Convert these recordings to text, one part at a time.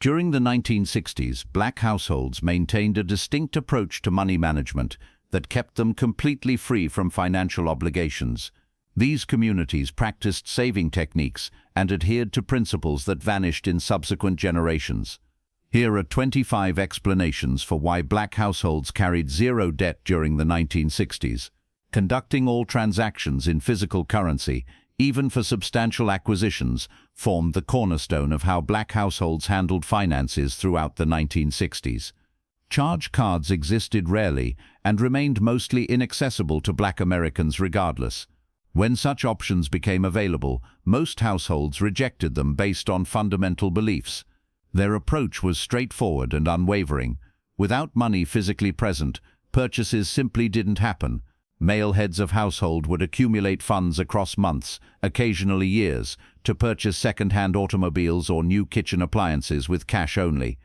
During the 1960s, black households maintained a distinct approach to money management that kept them completely free from financial obligations. These communities practiced saving techniques and adhered to principles that vanished in subsequent generations. Here are 25 explanations for why black households carried zero debt during the 1960s. Conducting all transactions in physical currency, even for substantial acquisitions, formed the cornerstone of how black households handled finances throughout the 1960s. Charge cards existed rarely and remained mostly inaccessible to black Americans regardless. When such options became available, most households rejected them based on fundamental beliefs. Their approach was straightforward and unwavering. Without money physically present, purchases simply didn't happen. Male heads of household would accumulate funds across months, occasionally years, to purchase second-hand automobiles or new kitchen appliances with cash only.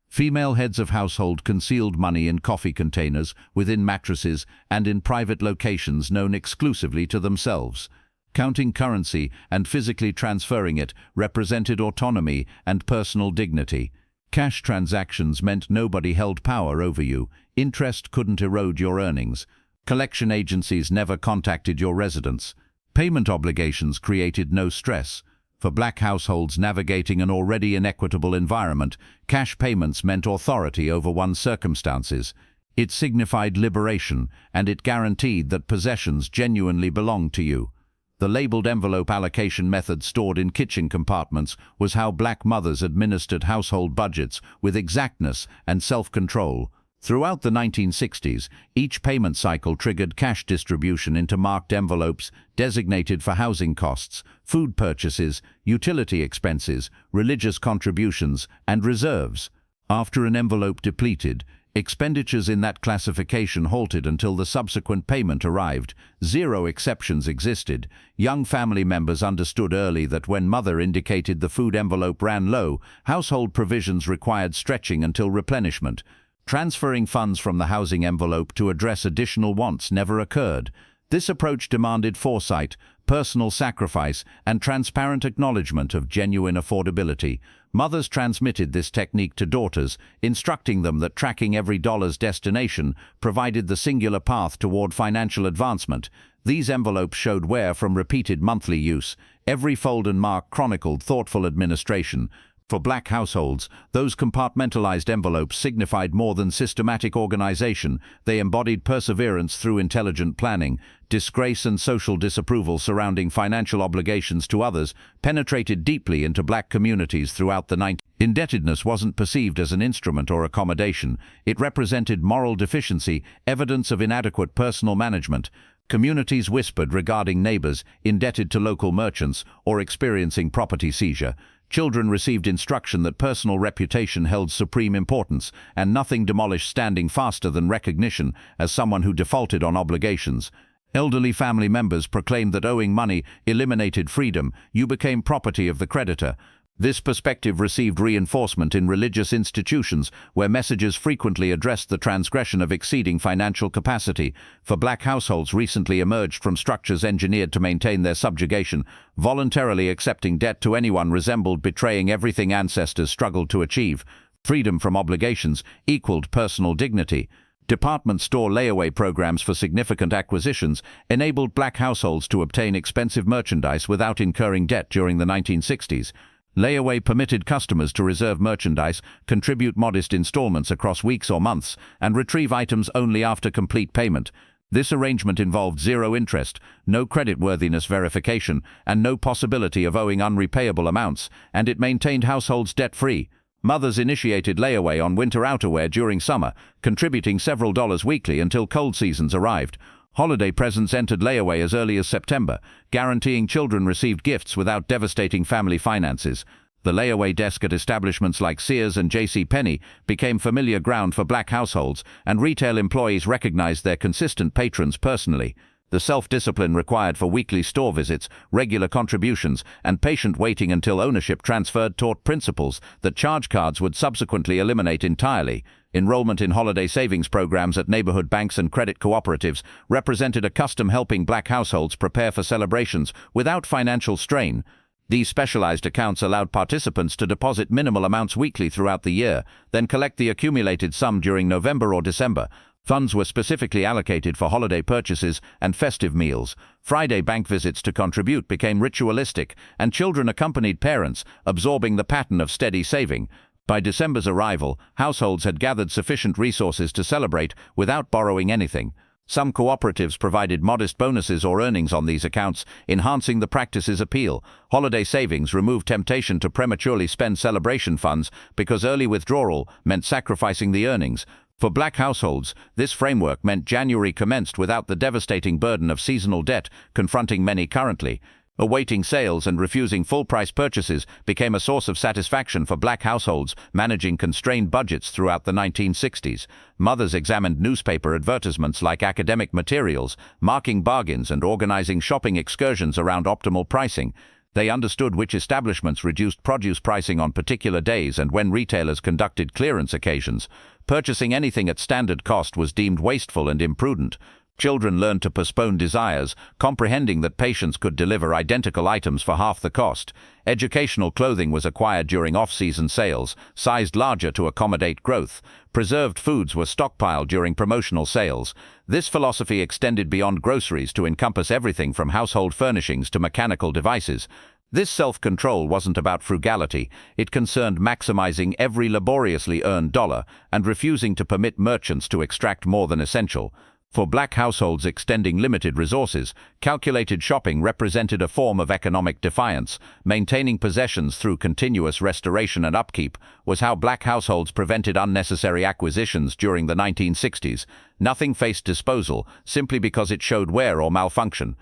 Female heads of household concealed money in coffee containers, within mattresses, and in private locations known exclusively to themselves. Counting currency and physically transferring it represented autonomy and personal dignity. Cash transactions meant nobody held power over you. Interest couldn't erode your earnings. Collection agencies never contacted your residence. Payment obligations created no stress. For black households navigating an already inequitable environment, cash payments meant authority over one's circumstances. It signified liberation, and it guaranteed that possessions genuinely belonged to you. The labeled envelope allocation method stored in kitchen compartments was how black mothers administered household budgets with exactness and self-control. Throughout the 1960s, each payment cycle triggered cash distribution into marked envelopes designated for housing costs, food purchases, utility expenses, religious contributions, and reserves. After an envelope depleted, expenditures in that classification halted until the subsequent payment arrived. Zero exceptions existed. Young family members understood early that when mother indicated the food envelope ran low, household provisions required stretching until replenishment. Transferring funds from the housing envelope to address additional wants never occurred. This approach demanded foresight, personal sacrifice, and transparent acknowledgement of genuine affordability. Mothers transmitted this technique to daughters, instructing them that tracking every dollar's destination provided the singular path toward financial advancement. These envelopes showed where from repeated monthly use. Every fold and mark chronicled thoughtful administration. For black households, those compartmentalized envelopes signified more than systematic organization. They embodied perseverance through intelligent planning. Disgrace and social disapproval surrounding financial obligations to others penetrated deeply into black communities throughout the 19th. Indebtedness wasn't perceived as an instrument or accommodation. It represented moral deficiency, evidence of inadequate personal management. Communities whispered regarding neighbors indebted to local merchants or experiencing property seizure. Children received instruction that personal reputation held supreme importance, and nothing demolished standing faster than recognition as someone who defaulted on obligations. Elderly family members proclaimed that owing money eliminated freedom. You became property of the creditor. This perspective received reinforcement in religious institutions, where messages frequently addressed the transgression of exceeding financial capacity. For black households recently emerged from structures engineered to maintain their subjugation, voluntarily accepting debt to anyone resembled betraying everything ancestors struggled to achieve. Freedom from obligations equaled personal dignity. Department store layaway programs for significant acquisitions enabled black households to obtain expensive merchandise without incurring debt during the 1960s. Layaway permitted customers to reserve merchandise, contribute modest installments across weeks or months, and retrieve items only after complete payment. This arrangement involved zero interest, no creditworthiness verification, and no possibility of owing unrepayable amounts, and it maintained households debt-free. Mothers initiated layaway on winter outerwear during summer, contributing several dollars weekly until cold seasons arrived. Holiday presents entered layaway as early as September, guaranteeing children received gifts without devastating family finances. The layaway desk at establishments like Sears and J.C. Penney became familiar ground for black households, and retail employees recognized their consistent patrons personally. The self-discipline required for weekly store visits, regular contributions, and patient waiting until ownership transferred taught principles that charge cards would subsequently eliminate entirely. Enrollment in holiday savings programs at neighborhood banks and credit cooperatives represented a custom helping black households prepare for celebrations without financial strain. These specialized accounts allowed participants to deposit minimal amounts weekly throughout the year, then collect the accumulated sum during November or December. Funds were specifically allocated for holiday purchases and festive meals. Friday bank visits to contribute became ritualistic, and children accompanied parents, absorbing the pattern of steady saving. By December's arrival, households had gathered sufficient resources to celebrate without borrowing anything. Some cooperatives provided modest bonuses or earnings on these accounts, enhancing the practice's appeal. Holiday savings removed temptation to prematurely spend celebration funds because early withdrawal meant sacrificing the earnings. For Black households, this framework meant January commenced without the devastating burden of seasonal debt confronting many currently. Awaiting sales and refusing full-price purchases became a source of satisfaction for Black households managing constrained budgets throughout the 1960s. Mothers examined newspaper advertisements like academic materials, marking bargains and organizing shopping excursions around optimal pricing. They understood which establishments reduced produce pricing on particular days and when retailers conducted clearance occasions. Purchasing anything at standard cost was deemed wasteful and imprudent. Children learned to postpone desires, comprehending that patients could deliver identical items for half the cost. Educational clothing was acquired during off-season sales, sized larger to accommodate growth. Preserved foods were stockpiled during promotional sales. This philosophy extended beyond groceries to encompass everything from household furnishings to mechanical devices. This self-control wasn't about frugality. It concerned maximizing every laboriously earned dollar and refusing to permit merchants to extract more than essential. For Black households extending limited resources, calculated shopping represented a form of economic defiance. Maintaining possessions through continuous restoration and upkeep was how Black households prevented unnecessary acquisitions during the 1960s. Nothing faced disposal simply because it showed wear or malfunction.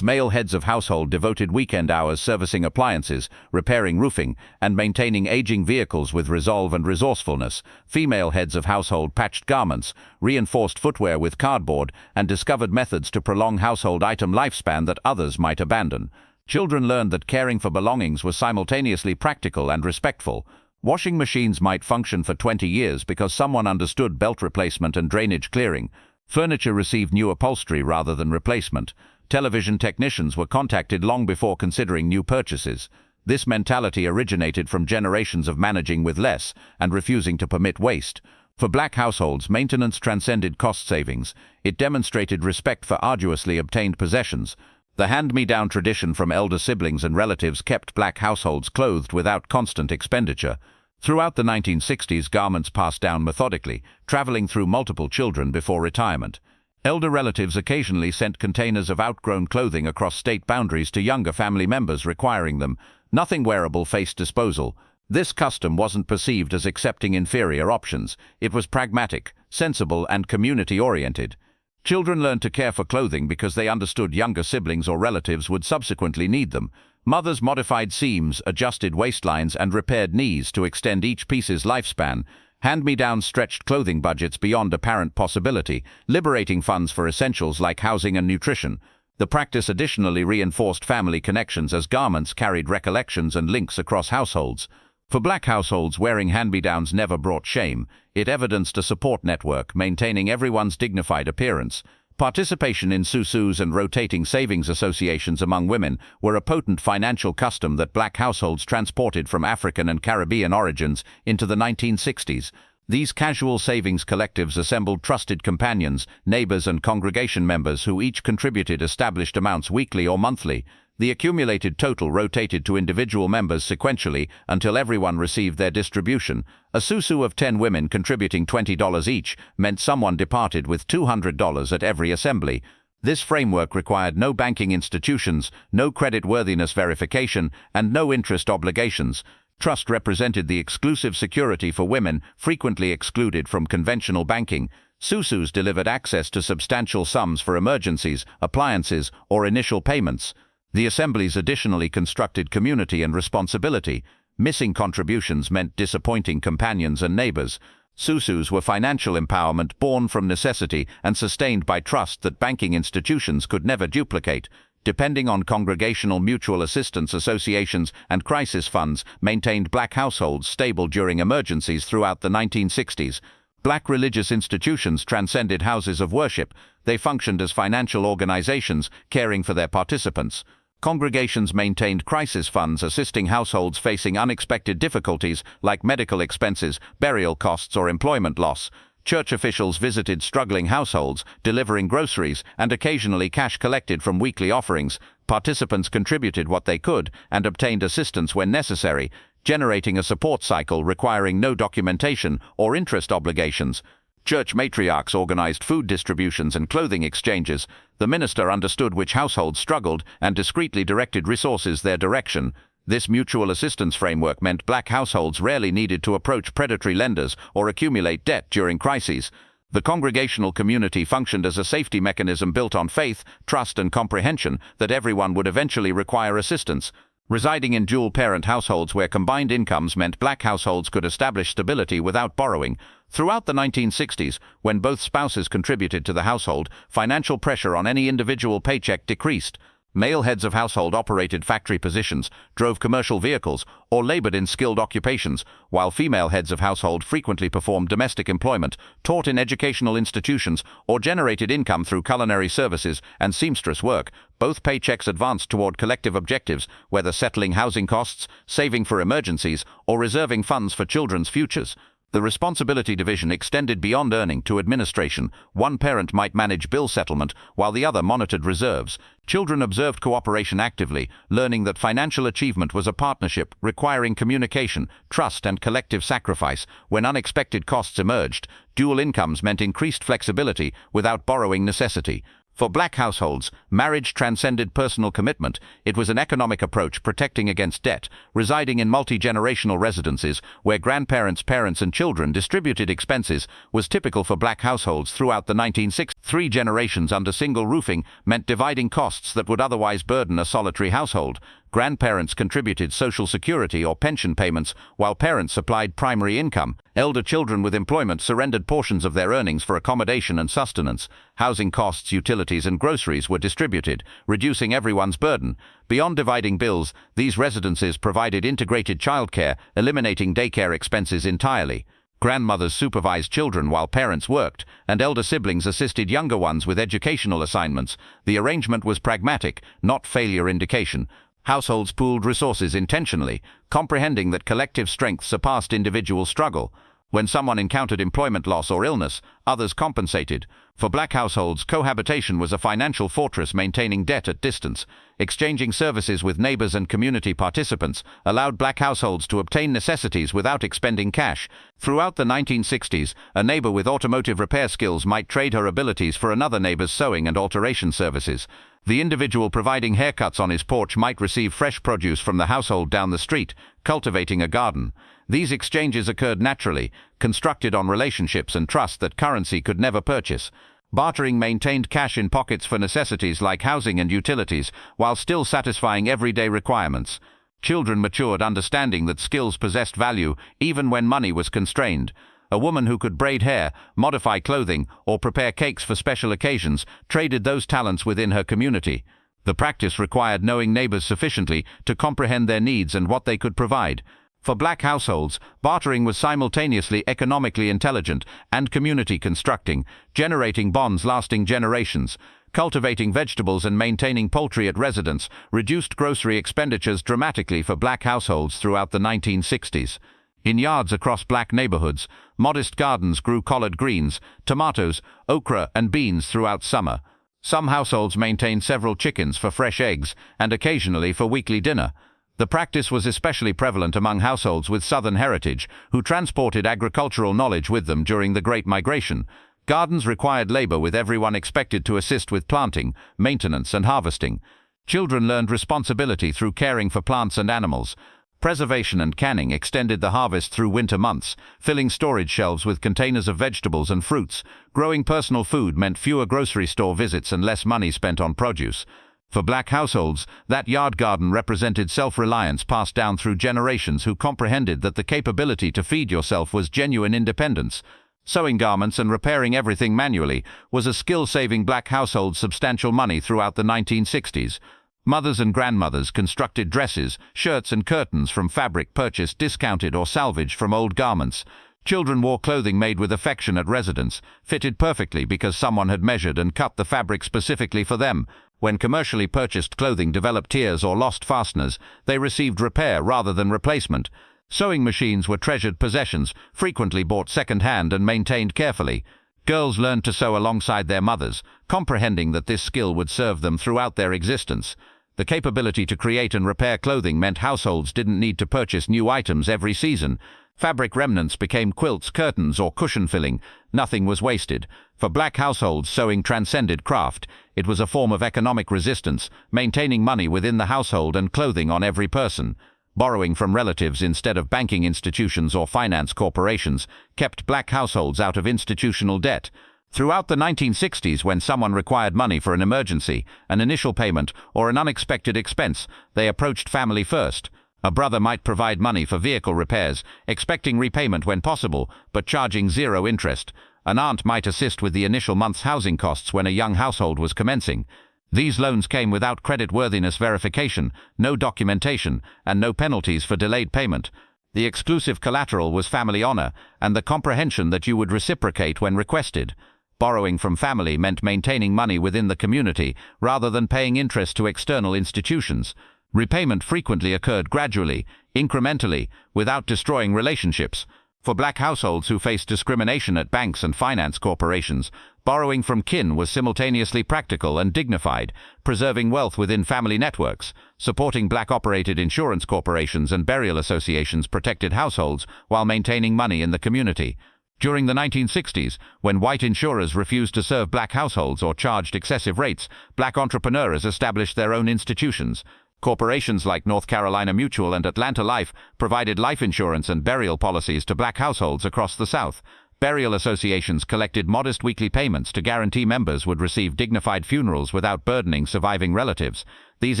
Male heads of household devoted weekend hours servicing appliances, repairing roofing, and maintaining aging vehicles with resolve and resourcefulness. Female heads of household patched garments, reinforced footwear with cardboard, and discovered methods to prolong household item lifespan that others might abandon. Children learned that caring for belongings was simultaneously practical and respectful. Washing machines might function for 20 years because someone understood belt replacement and drainage clearing. Furniture received new upholstery rather than replacement. Television technicians were contacted long before considering new purchases. This mentality originated from generations of managing with less and refusing to permit waste. For Black households, maintenance transcended cost savings. It demonstrated respect for arduously obtained possessions. The hand-me-down tradition from elder siblings and relatives kept Black households clothed without constant expenditure. Throughout the 1960s, garments passed down methodically, traveling through multiple children before retirement. Elder relatives occasionally sent containers of outgrown clothing across state boundaries to younger family members requiring them. Nothing wearable faced disposal. This custom wasn't perceived as accepting inferior options. It was pragmatic, sensible, and community-oriented. Children learned to care for clothing because they understood younger siblings or relatives would subsequently need them. Mothers modified seams, adjusted waistlines, and repaired knees to extend each piece's lifespan. Hand-me-downs stretched clothing budgets beyond apparent possibility, liberating funds for essentials like housing and nutrition. The practice additionally reinforced family connections as garments carried recollections and links across households. For Black households, wearing hand-me-downs never brought shame. It evidenced a support network, maintaining everyone's dignified appearance. Participation in susus and rotating savings associations among women were a potent financial custom that Black households transported from African and Caribbean origins into the 1960s. These casual savings collectives assembled trusted companions, neighbors, and congregation members who each contributed established amounts weekly or monthly. The accumulated total rotated to individual members sequentially until everyone received their distribution. A susu of 10 women contributing $20 each meant someone departed with $200 at every assembly. This framework required no banking institutions, no creditworthiness verification, and no interest obligations. Trust represented the exclusive security for women frequently excluded from conventional banking. Susus delivered access to substantial sums for emergencies, appliances, or initial payments. The assemblies additionally constructed community and responsibility. Missing contributions meant disappointing companions and neighbors. Susus were financial empowerment born from necessity and sustained by trust that banking institutions could never duplicate. Depending on congregational mutual assistance associations and crisis funds, maintained Black households stable during emergencies throughout the 1960s. Black religious institutions transcended houses of worship. They functioned as financial organizations, caring for their participants. Congregations maintained crisis funds assisting households facing unexpected difficulties like medical expenses, burial costs, or employment loss. Church officials visited struggling households, delivering groceries and occasionally cash collected from weekly offerings. Participants contributed what they could and obtained assistance when necessary, generating a support cycle requiring no documentation or interest obligations. Church matriarchs organized food distributions and clothing exchanges. The minister understood which households struggled and discreetly directed resources their direction. This mutual assistance framework meant black households rarely needed to approach predatory lenders or accumulate debt during crises. The congregational community functioned as a safety mechanism built on faith, trust, and comprehension that everyone would eventually require assistance. Residing in dual-parent households where combined incomes meant black households could establish stability without borrowing. Throughout the 1960s, when both spouses contributed to the household, financial pressure on any individual paycheck decreased. Male heads of household operated factory positions, drove commercial vehicles, or labored in skilled occupations, while female heads of household frequently performed domestic employment, taught in educational institutions, or generated income through culinary services and seamstress work. Both paychecks advanced toward collective objectives, whether settling housing costs, saving for emergencies, or reserving funds for children's futures. The responsibility division extended beyond earning to administration. One parent might manage bill settlement, while the other monitored reserves. Children observed cooperation actively, learning that financial achievement was a partnership requiring communication, trust, and collective sacrifice. When unexpected costs emerged, dual incomes meant increased flexibility without borrowing necessity. For black households, marriage transcended personal commitment. It was an economic approach protecting against debt. Residing in multi-generational residences, where grandparents, parents, and children distributed expenses, was typical for black households throughout the 1960s. 3 generations under single roofing meant dividing costs that would otherwise burden a solitary household. Grandparents contributed Social Security or pension payments, while parents supplied primary income. Elder children with employment surrendered portions of their earnings for accommodation and sustenance. Housing costs, utilities, and groceries were distributed, reducing everyone's burden. Beyond dividing bills, these residences provided integrated childcare, eliminating daycare expenses entirely. Grandmothers supervised children while parents worked, and elder siblings assisted younger ones with educational assignments. The arrangement was pragmatic, not failure indication. Households pooled resources intentionally, comprehending that collective strength surpassed individual struggle. When someone encountered employment loss or illness, others compensated. For black households, cohabitation was a financial fortress maintaining debt at distance. Exchanging services with neighbors and community participants allowed black households to obtain necessities without expending cash. Throughout the 1960s, a neighbor with automotive repair skills might trade her abilities for another neighbor's sewing and alteration services. The individual providing haircuts on his porch might receive fresh produce from the household down the street, cultivating a garden. These exchanges occurred naturally, constructed on relationships and trust that currency could never purchase. Bartering maintained cash in pockets for necessities like housing and utilities, while still satisfying everyday requirements. Children matured understanding that skills possessed value even when money was constrained. A woman who could braid hair, modify clothing, or prepare cakes for special occasions traded those talents within her community. The practice required knowing neighbors sufficiently to comprehend their needs and what they could provide. For black households, bartering was simultaneously economically intelligent and community constructing, generating bonds lasting generations. Cultivating vegetables and maintaining poultry at residence reduced grocery expenditures dramatically for black households throughout the 1960s. In yards across black neighborhoods, modest gardens grew collard greens, tomatoes, okra, and beans throughout summer. Some households maintained several chickens for fresh eggs and occasionally for weekly dinner. The practice was especially prevalent among households with Southern heritage, who transported agricultural knowledge with them during the Great Migration. Gardens required labor, with everyone expected to assist with planting, maintenance, and harvesting. Children learned responsibility through caring for plants and animals. Preservation and canning extended the harvest through winter months, filling storage shelves with containers of vegetables and fruits. Growing personal food meant fewer grocery store visits and less money spent on produce. For black households, that yard garden represented self-reliance passed down through generations who comprehended that the capability to feed yourself was genuine independence. Sewing garments and repairing everything manually was a skill saving black households substantial money throughout the 1960s. Mothers and grandmothers constructed dresses, shirts, and curtains from fabric purchased discounted or salvaged from old garments. Children wore clothing made with affection at residence, fitted perfectly because someone had measured and cut the fabric specifically for them. When commercially purchased clothing developed tears or lost fasteners, they received repair rather than replacement. Sewing machines were treasured possessions, frequently bought second-hand and maintained carefully. Girls learned to sew alongside their mothers, comprehending that this skill would serve them throughout their existence. The capability to create and repair clothing meant households didn't need to purchase new items every season. Fabric remnants became quilts, curtains, or cushion filling. Nothing was wasted. For Black households, sewing transcended craft. It was a form of economic resistance, maintaining money within the household and clothing on every person. Borrowing from relatives instead of banking institutions or finance corporations kept Black households out of institutional debt. Throughout the 1960s, when someone required money for an emergency, an initial payment, or an unexpected expense, they approached family first. A brother might provide money for vehicle repairs, expecting repayment when possible, but charging zero interest. An aunt might assist with the initial month's housing costs when a young household was commencing. These loans came without creditworthiness verification, no documentation, and no penalties for delayed payment. The exclusive collateral was family honor, and the comprehension that you would reciprocate when requested. Borrowing from family meant maintaining money within the community rather than paying interest to external institutions. Repayment frequently occurred gradually, incrementally, without destroying relationships. For Black households who faced discrimination at banks and finance corporations, borrowing from kin was simultaneously practical and dignified, preserving wealth within family networks. Supporting Black-operated insurance corporations and burial associations protected households while maintaining money in the community. During the 1960s, when white insurers refused to serve Black households or charged excessive rates, Black entrepreneurs established their own institutions. Corporations like North Carolina Mutual and Atlanta Life provided life insurance and burial policies to Black households across the South. Burial associations collected modest weekly payments to guarantee members would receive dignified funerals without burdening surviving relatives. These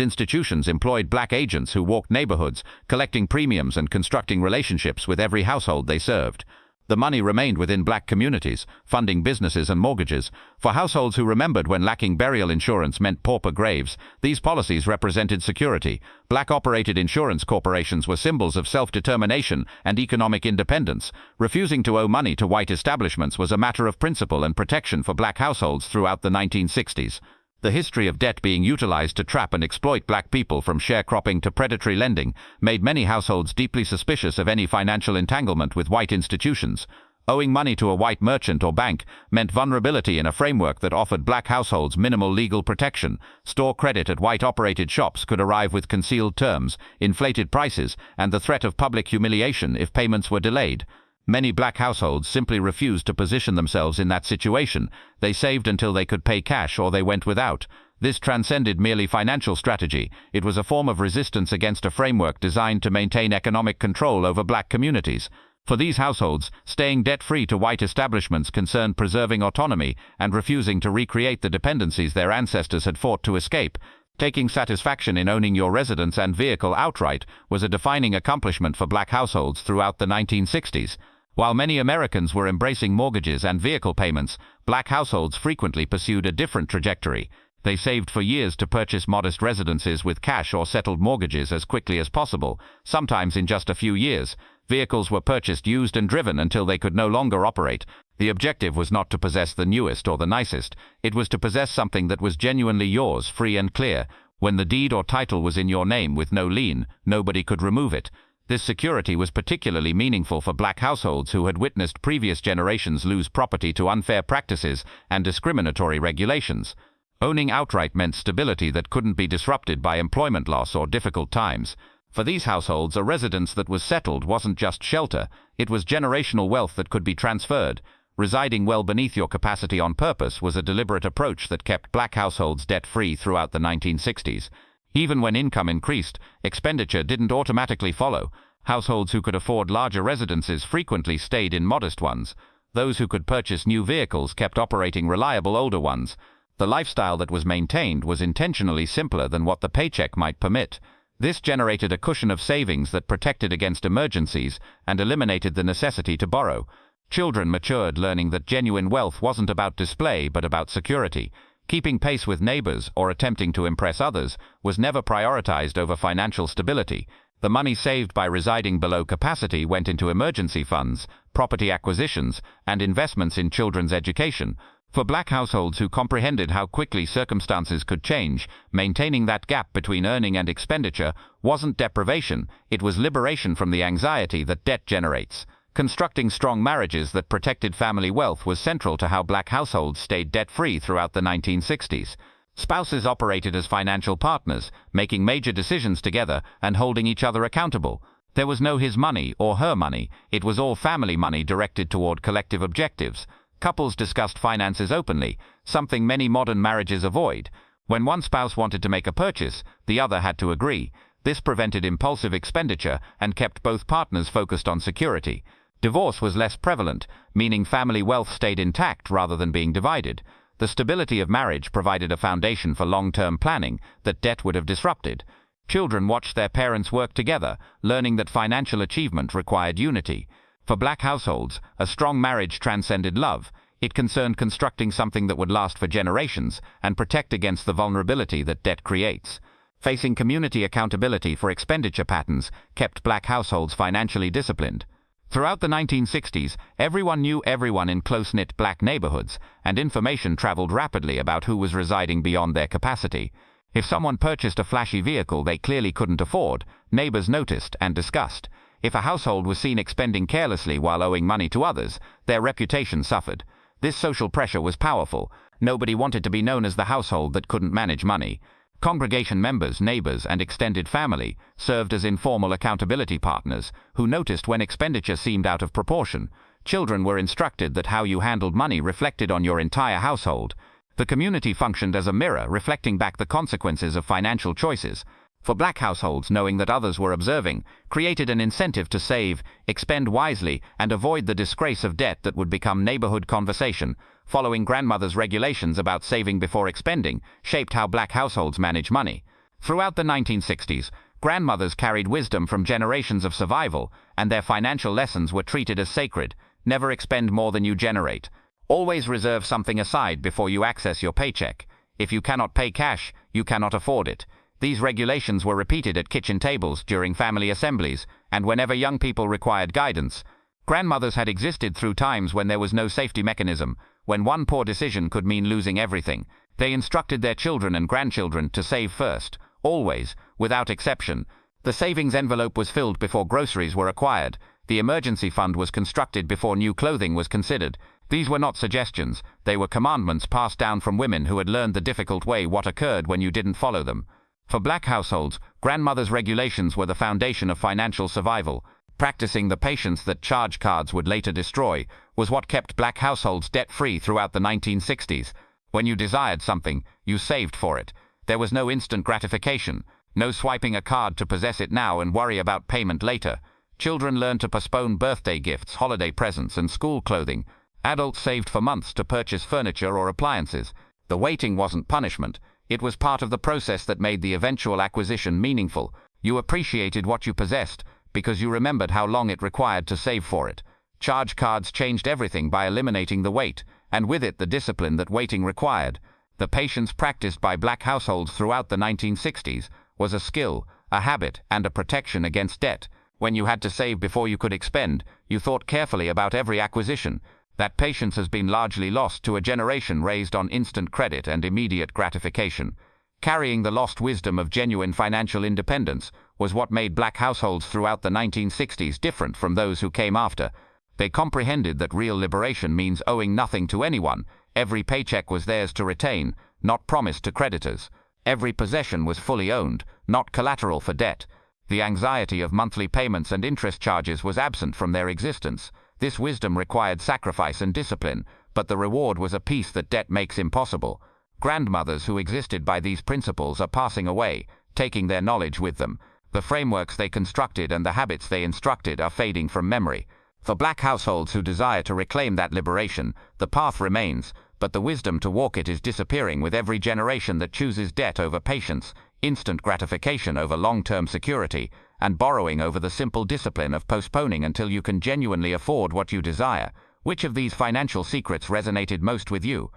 institutions employed Black agents who walked neighborhoods, collecting premiums and constructing relationships with every household they served. The money remained within Black communities, funding businesses and mortgages. For households who remembered when lacking burial insurance meant pauper graves, these policies represented security. Black-operated insurance corporations were symbols of self-determination and economic independence. Refusing to owe money to white establishments was a matter of principle and protection for Black households throughout the 1960s. The history of debt being utilized to trap and exploit Black people, from sharecropping to predatory lending, made many households deeply suspicious of any financial entanglement with white institutions. Owing money to a white merchant or bank meant vulnerability in a framework that offered Black households minimal legal protection. Store credit at white-operated shops could arrive with concealed terms, inflated prices, and the threat of public humiliation if payments were delayed. Many Black households simply refused to position themselves in that situation. They saved until they could pay cash or they went without. This transcended merely financial strategy. It was a form of resistance against a framework designed to maintain economic control over Black communities. For these households, staying debt-free to white establishments concerned preserving autonomy and refusing to recreate the dependencies their ancestors had fought to escape. Taking satisfaction in owning your residence and vehicle outright was a defining accomplishment for Black households throughout the 1960s. While many Americans were embracing mortgages and vehicle payments, Black households frequently pursued a different trajectory. They saved for years to purchase modest residences with cash or settled mortgages as quickly as possible, sometimes in just a few years. Vehicles were purchased used and driven until they could no longer operate. The objective was not to possess the newest or the nicest. It was to possess something that was genuinely yours, free and clear. When the deed or title was in your name with no lien, nobody could remove it. This security was particularly meaningful for Black households who had witnessed previous generations lose property to unfair practices and discriminatory regulations. Owning outright meant stability that couldn't be disrupted by employment loss or difficult times. For these households, a residence that was settled wasn't just shelter, it was generational wealth that could be transferred. Residing well beneath your capacity on purpose was a deliberate approach that kept Black households debt-free throughout the 1960s. Even when income increased, expenditure didn't automatically follow. Households who could afford larger residences frequently stayed in modest ones. Those who could purchase new vehicles kept operating reliable older ones. The lifestyle that was maintained was intentionally simpler than what the paycheck might permit. This generated a cushion of savings that protected against emergencies and eliminated the necessity to borrow. Children matured learning that genuine wealth wasn't about display but about security. Keeping pace with neighbors or attempting to impress others was never prioritized over financial stability. The money saved by residing below capacity went into emergency funds, property acquisitions, and investments in children's education. For black households who comprehended how quickly circumstances could change, maintaining that gap between earning and expenditure wasn't deprivation, it was liberation from the anxiety that debt generates. Constructing strong marriages that protected family wealth was central to how black households stayed debt-free throughout the 1960s. Spouses operated as financial partners, making major decisions together and holding each other accountable. There was no his money or her money, it was all family money directed toward collective objectives. Couples discussed finances openly, something many modern marriages avoid. When one spouse wanted to make a purchase, the other had to agree. This prevented impulsive expenditure and kept both partners focused on security. Divorce was less prevalent, meaning family wealth stayed intact rather than being divided. The stability of marriage provided a foundation for long-term planning that debt would have disrupted. Children watched their parents work together, learning that financial achievement required unity. For black households, a strong marriage transcended love. It concerned constructing something that would last for generations and protect against the vulnerability that debt creates. Facing community accountability for expenditure patterns kept black households financially disciplined. Throughout the 1960s, everyone knew everyone in close-knit black neighborhoods, and information traveled rapidly about who was residing beyond their capacity. If someone purchased a flashy vehicle they clearly couldn't afford, neighbors noticed and discussed. If a household was seen expending carelessly while owing money to others, their reputation suffered. This social pressure was powerful. Nobody wanted to be known as the household that couldn't manage money. Congregation members, neighbors, and extended family served as informal accountability partners who noticed when expenditure seemed out of proportion. Children were instructed that how you handled money reflected on your entire household. The community functioned as a mirror, reflecting back the consequences of financial choices. For black households, knowing that others were observing created an incentive to save, expend wisely, and avoid the disgrace of debt that would become neighborhood conversation. Following grandmother's regulations about saving before expending shaped how black households manage money. Throughout the 1960s, grandmothers carried wisdom from generations of survival, and their financial lessons were treated as sacred. Never expend more than you generate. Always reserve something aside before you access your paycheck. If you cannot pay cash, you cannot afford it. These regulations were repeated at kitchen tables, during family assemblies, and whenever young people required guidance. Grandmothers had existed through times when there was no safety mechanism, when one poor decision could mean losing everything. They instructed their children and grandchildren to save first, always, without exception. The savings envelope was filled before groceries were acquired. The emergency fund was constructed before new clothing was considered. These were not suggestions, they were commandments passed down from women who had learned the difficult way what occurred when you didn't follow them. For black households, grandmother's regulations were the foundation of financial survival. Practicing the patience that charge cards would later destroy was what kept black households debt-free throughout the 1960s. When you desired something, you saved for it. There was no instant gratification, no swiping a card to possess it now and worry about payment later. Children learned to postpone birthday gifts, holiday presents, and school clothing. Adults saved for months to purchase furniture or appliances. The waiting wasn't punishment. It was part of the process that made the eventual acquisition meaningful. You appreciated what you possessed because you remembered how long it required to save for it. Charge cards changed everything by eliminating the wait, and with it the discipline that waiting required. The patience practiced by black households throughout the 1960s was a skill, a habit, and a protection against debt. When you had to save before you could expend, you thought carefully about every acquisition. That patience has been largely lost to a generation raised on instant credit and immediate gratification. Carrying the lost wisdom of genuine financial independence was what made black households throughout the 1960s different from those who came after. They comprehended that real liberation means owing nothing to anyone. Every paycheck was theirs to retain, not promised to creditors. Every possession was fully owned, not collateral for debt. The anxiety of monthly payments and interest charges was absent from their existence. This wisdom required sacrifice and discipline, but the reward was a peace that debt makes impossible. Grandmothers who existed by these principles are passing away, taking their knowledge with them. The frameworks they constructed and the habits they instructed are fading from memory. For black households who desire to reclaim that liberation, the path remains, but the wisdom to walk it is disappearing with every generation that chooses debt over patience, instant gratification over long-term security, and borrowing over the simple discipline of postponing until you can genuinely afford what you desire. Which of these financial secrets resonated most with you?